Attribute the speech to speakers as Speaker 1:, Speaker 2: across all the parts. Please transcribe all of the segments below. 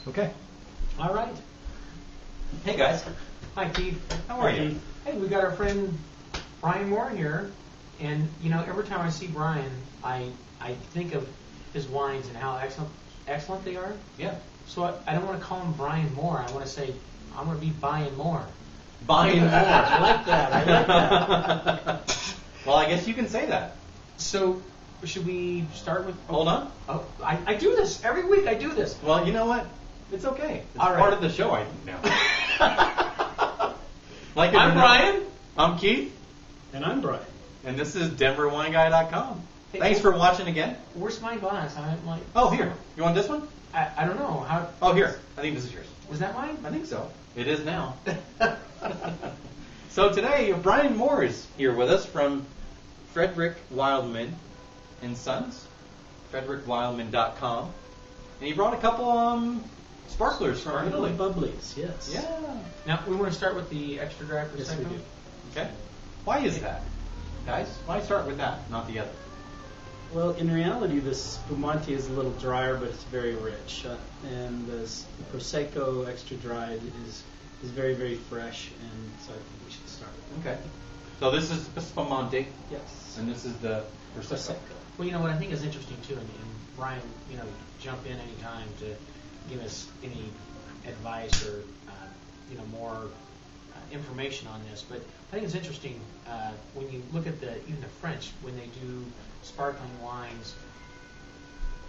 Speaker 1: Okay.
Speaker 2: All right.
Speaker 1: Hey guys.
Speaker 2: Hi, Keith.
Speaker 1: How are you?
Speaker 2: Hey, we got our friend Brian Moore here, and you know, every time I see Brian, I think of his wines and how excellent they are.
Speaker 1: Yeah.
Speaker 2: So I don't want to call him Brian Moore. I want to say I'm going to be buying more.
Speaker 1: Buying more.
Speaker 2: I like that. I like that.
Speaker 1: Well, I guess you can say that.
Speaker 2: So should we start with?
Speaker 1: Hold on.
Speaker 2: Oh, I do this every week. I do this.
Speaker 1: Well, you know what? It's okay. It's
Speaker 2: All right.
Speaker 1: part of the show, I think now. Like
Speaker 2: I'm Brian.
Speaker 1: I'm Keith.
Speaker 3: And I'm Brian.
Speaker 1: And this is DenverWineGuy.com.
Speaker 2: Hey,
Speaker 1: Thanks for watching again.
Speaker 2: Where's my glass? I'm like.
Speaker 1: Oh, here. You want this one?
Speaker 2: I don't know how.
Speaker 1: Oh, here. I think this is yours.
Speaker 2: Was that mine?
Speaker 1: I think so. It is now. So today, Brian Moore is here with us from Frederick Wildman and Sons, FrederickWildman.com, and he brought a couple sparklers from Italy.
Speaker 3: Bubblies, yes.
Speaker 1: Yeah.
Speaker 2: Now we want to start with the extra dry Prosecco.
Speaker 3: Yes, we do.
Speaker 1: Okay. Why is that, guys? Why start with that, not the other?
Speaker 3: Well, in reality, this Spumante is a little drier, but it's very rich. And the Prosecco Extra Dry is very, very fresh, and so I think we should start with that.
Speaker 1: Okay. So this is the Spumante,
Speaker 3: Yes.
Speaker 1: and this is the Prosecco.
Speaker 2: Well, you know what I think is interesting too, and Brian, you know, jump in anytime to give us any advice or you know, more information on this. But I think it's interesting when you look at even the French, when they do sparkling wines,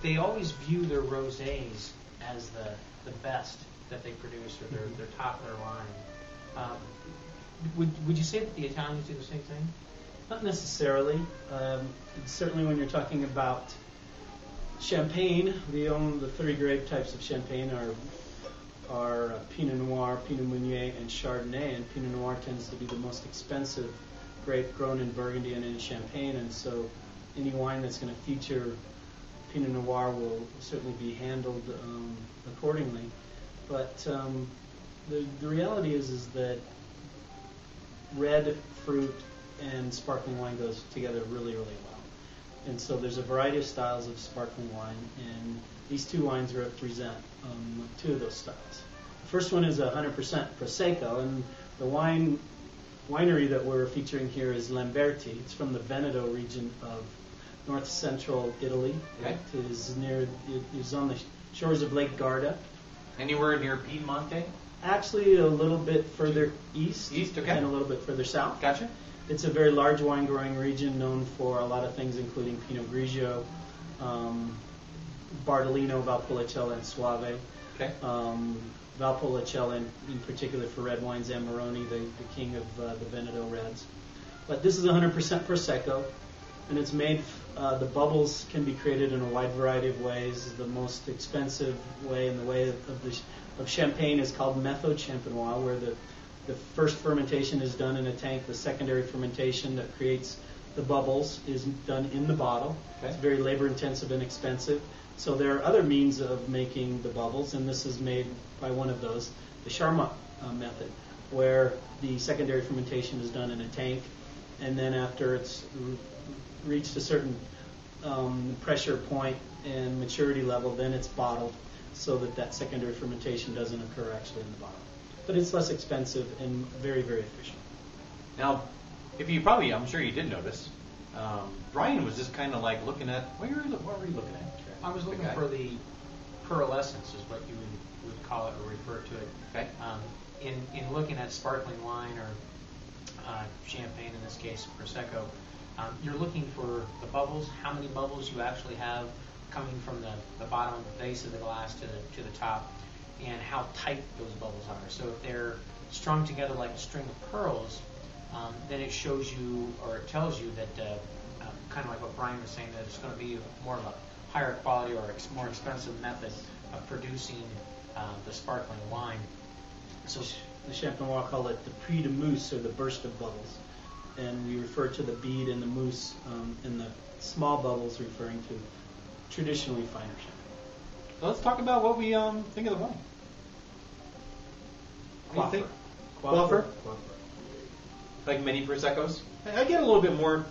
Speaker 2: they always view their rosés as the best that they produce, or their top of their line. Would you say that the Italians do the same thing?
Speaker 3: Not necessarily. Certainly when you're talking about champagne, the three grape types of champagne are Pinot Noir, Pinot Meunier, and Chardonnay. And Pinot Noir tends to be the most expensive grape grown in Burgundy and in Champagne. And so any wine that's going to feature Pinot Noir will certainly be handled accordingly. But the reality is that red fruit and sparkling wine goes together really, really well. And so there's a variety of styles of sparkling wine, and these two wines represent two of those styles. The first one is 100% Prosecco, and the winery that we're featuring here is Lamberti. It's from the Veneto region of north central Italy.
Speaker 1: Okay.
Speaker 3: It is on the shores of Lake Garda.
Speaker 1: Anywhere near Piemonte?
Speaker 3: Actually, a little bit further east,
Speaker 1: okay.
Speaker 3: And a little bit further south.
Speaker 1: Gotcha.
Speaker 3: It's a very large wine growing region known for a lot of things, including Pinot Grigio, Bardolino, Valpolicella, and Soave.
Speaker 1: Okay.
Speaker 3: Valpolicella in particular for red wines, Amarone, the king of the Veneto reds. But this is 100% Prosecco, and it's made, the bubbles can be created in a wide variety of ways. The most expensive way in the way of champagne is called méthode champenoise, where the first fermentation is done in a tank. The secondary fermentation that creates the bubbles is done in the bottle.
Speaker 1: Okay.
Speaker 3: It's very labor intensive and expensive. So there are other means of making the bubbles, and this is made by one of those, the Charmat method, where the secondary fermentation is done in a tank, and then after it's reached a certain pressure point and maturity level, then it's bottled so that secondary fermentation doesn't occur actually in the bottle. But it's less expensive and very, very efficient.
Speaker 1: Now, I'm sure you did notice, Brian was just kind of like looking at, what were you looking at?
Speaker 2: I was looking for the pearlescence, is what you would call it or refer to it.
Speaker 1: Okay.
Speaker 2: In looking at sparkling wine or champagne, in this case Prosecco, you're looking for the bubbles, how many bubbles you actually have coming from the bottom of the base of the glass to the top, and how tight those bubbles are. So if they're strung together like a string of pearls, then it shows you, or it tells you that, kind of like what Brian was saying, that it's going to be more of a higher quality or more expensive method of producing the sparkling wine.
Speaker 3: So the Champenois call it the prix de mousse, or the burst of bubbles. And we refer to the bead and the mousse and the small bubbles referring to traditionally finer champagne.
Speaker 1: So let's talk about what we think of the wine. What do you think?
Speaker 3: Quaffer.
Speaker 1: Like many Proseccos? I get a little bit more.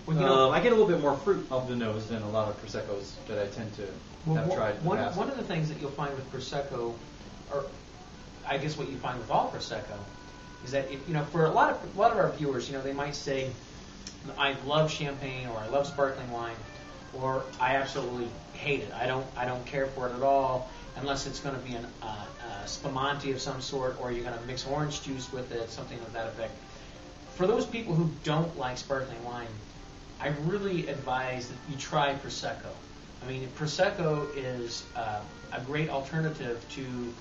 Speaker 1: I get a little bit more fruit off the nose than a lot of Proseccos that I tend to have tried in the past.
Speaker 2: One of the things that you'll find with Prosecco, or I guess what you find with all Prosecco, is that for a lot of our viewers, they might say, I love champagne, or I love sparkling wine, or I absolutely hate it. I don't care for it at all, unless it's going to be a spumante of some sort, or you're going to mix orange juice with it, something of that effect. For those people who don't like sparkling wine, I really advise that you try Prosecco. I mean, Prosecco is a great alternative to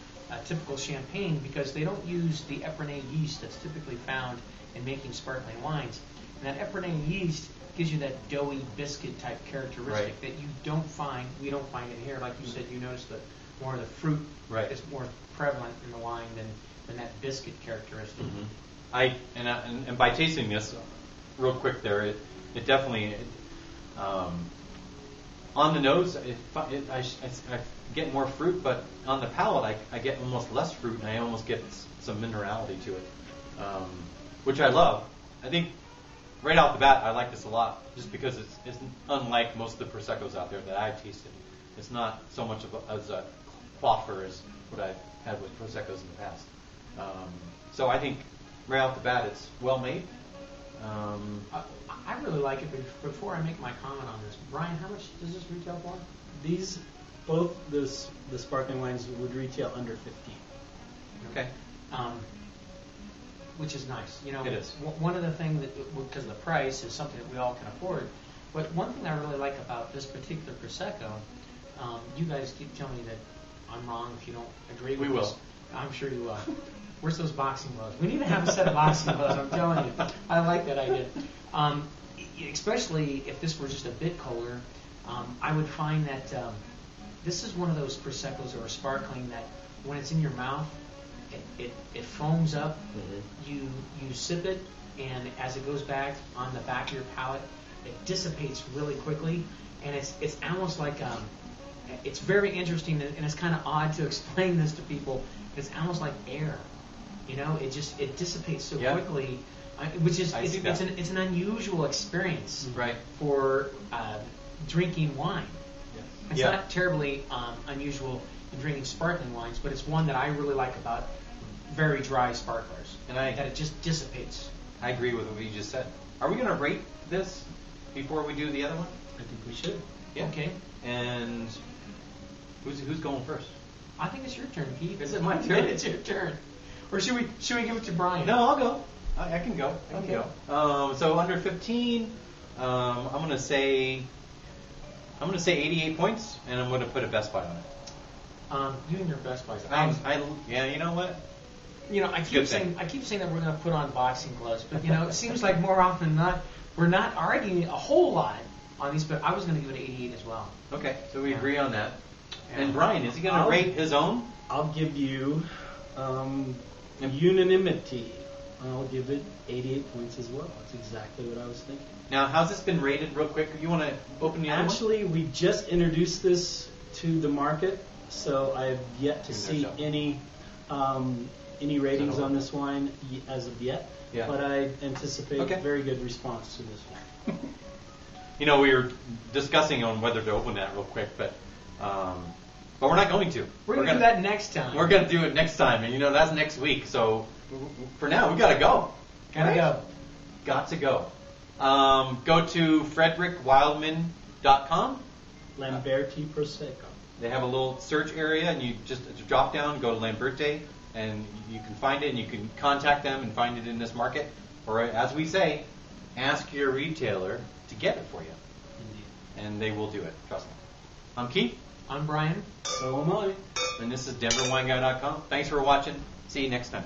Speaker 2: typical champagne because they don't use the Epernay yeast that's typically found in making sparkling wines. And that Epernay yeast gives you that doughy biscuit type characteristic that we don't find in here. Like you said, you notice that more of the fruit is more prevalent in the wine than that biscuit characteristic.
Speaker 1: Mm-hmm. And by tasting this, real quick there, it definitely on the nose I get more fruit, but on the palate I get almost less fruit, and I almost get some minerality to it, which I love. I think right off the bat I like this a lot, just because it's unlike most of the Proseccos out there that I've tasted. It's not so much as a quaffer as what I've had with Proseccos in the past. So I think right off the bat it's well made.
Speaker 2: I really like it, but before I make my comment on this, Brian, how much does this retail for?
Speaker 3: Both the sparkling wines would retail under 15.
Speaker 1: Okay.
Speaker 2: Which is nice.
Speaker 1: It is.
Speaker 2: One of the things because the price is something that we all can afford. But one thing I really like about this particular Prosecco, you guys keep telling me that I'm wrong if you don't agree with
Speaker 1: this.
Speaker 2: We will. I'm sure you will. Where's those boxing gloves? We need to have a set of boxing gloves, I'm telling you. I like that idea. Especially if this were just a bit colder, I would find that this is one of those Proseccos or sparkling that when it's in your mouth, it foams up. Mm-hmm. You sip it, and as it goes back on the back of your palate, it dissipates really quickly, and it's almost like it's very interesting, and it's kind of odd to explain this to people. It's almost like air. It dissipates so quickly, which is it's an unusual experience for drinking wine. Yeah. It's not terribly unusual in drinking sparkling wines, but it's one that I really like about very dry sparklers, that it just dissipates.
Speaker 1: I agree with what you just said. Are we going to rate this before we do the other one?
Speaker 3: I think we should.
Speaker 1: Yeah.
Speaker 2: Okay.
Speaker 1: And who's going first?
Speaker 2: I think it's your turn, Pete.
Speaker 1: Is it my turn?
Speaker 2: It's your turn. Or should we give it to Brian?
Speaker 1: No, I'll go. I can go. I can go. So under 15, I'm going to say 88 points, and I'm going to put a Best Buy on it.
Speaker 2: You and your Best Buys.
Speaker 1: You know what?
Speaker 2: I keep saying that we're going to put on boxing gloves, but it seems like more often than not we're not arguing a whole lot on these. But I was going to give it 88 as well.
Speaker 1: Okay, so we agree on that. And Brian, is he going to rate his own?
Speaker 3: I'll give you unanimity. I'll give it 88 points as well. That's exactly what I was thinking.
Speaker 1: Now, how's this been rated real quick? You want to open the other one?
Speaker 3: Actually, we just introduced this to the market, so I've yet to see any ratings on this wine as of yet. Yeah. But I anticipate a very good response to this one.
Speaker 1: We were discussing on whether to open that real quick, but we're not going to.
Speaker 2: We're going to do that next time.
Speaker 1: We're going to do it next time, and that's next week. So for now, we got to go. Got to go. Go to fredrickwildman.com.
Speaker 3: Lamberti Prosecco.
Speaker 1: They have a little search area, and you just drop down, go to Lamberti, and you can find it, and you can contact them and find it in this market. Or, as we say, ask your retailer to get it for you. Indeed. And they will do it. Trust me. I'm Keith.
Speaker 2: I'm Brian.
Speaker 3: So am I.
Speaker 1: And this is DenverWineGuy.com. Thanks for watching. See you next time.